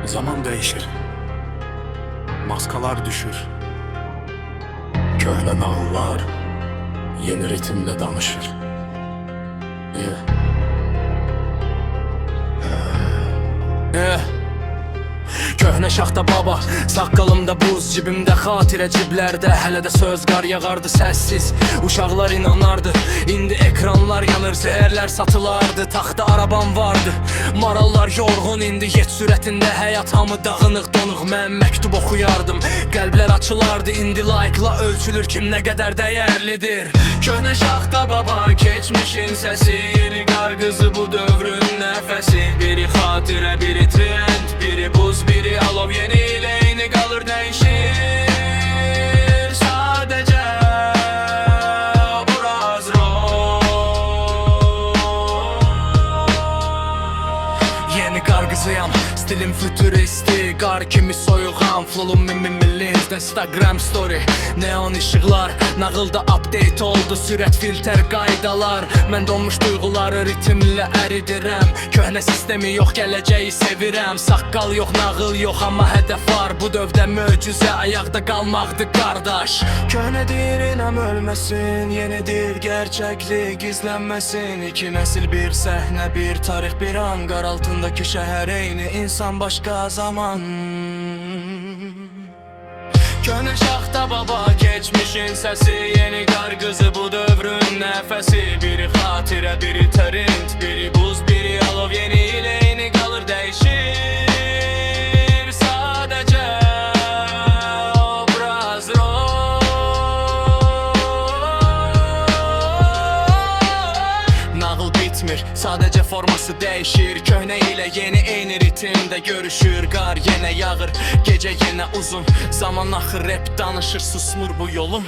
Zaman değişir, maskalar düşür. Köhne nağıllar yeni ritimle danışır. Köhnə şaxta baba, saqqalımda buz, cibimdə xatirə ciblərdə. Hələ də söz qar yağardı səssiz, uşaqlar inanardı. İndi ekranlar yanır, zəhərlər satılardı. Taxta arabam vardı, marallar yorğun. İndi yet sürətində həyat, hamı dağınıq donuq. Mən məktub oxuyardım, qəlblər açılardı. İndi like'la ölçülür kim nə qədər dəyərlidir. Köhnə şaxta baba, keçmişin səsi, yeni qarqızı bu dövrün nəfəsi. Biri xatirə, biri trend, biri buz, biri alov, yeni ile yeni qalır değişir. Sadece biraz rol. Yeni qarqızıyam, stilim füturisti, qar kimi soyuğam, flowum millins, Instagram story, neon işıqlar, nağılda update oldu, sürət filter qaydalar. Mən donmuş duyğuları ritmlə əridirəm. Köhnə sistemi yox, gələcəyi sevirəm. Saqqal yox, nağıl yox, amma hədəf var. Bu dövdə möcüzə ayaqda qalmaqdır qardaş. Köhnədir inəm ölməsin, yenidir gerçəklik gizlənməsin. İki nəsil bir səhnə, bir tarix, bir an, qar altındakı şəhər eyni, insan başqa zaman. Köhnə şaxta baba, keçmişin səsi, yeni qarqızı bu dövrün nəfəsi. Biri xatirə, biri trend, biri buz, biri alov, yeni ilə yeni qalır dəyişir. Sadəcə obraz rol. Nağıl bitmir, sadəcə forması dəyişir. Köhnə ilə yeni eyni ritimdə görüşür. Qar yenə yağır, gecə yenə uzun, zaman axır, rap danışır, susmur bu yolum.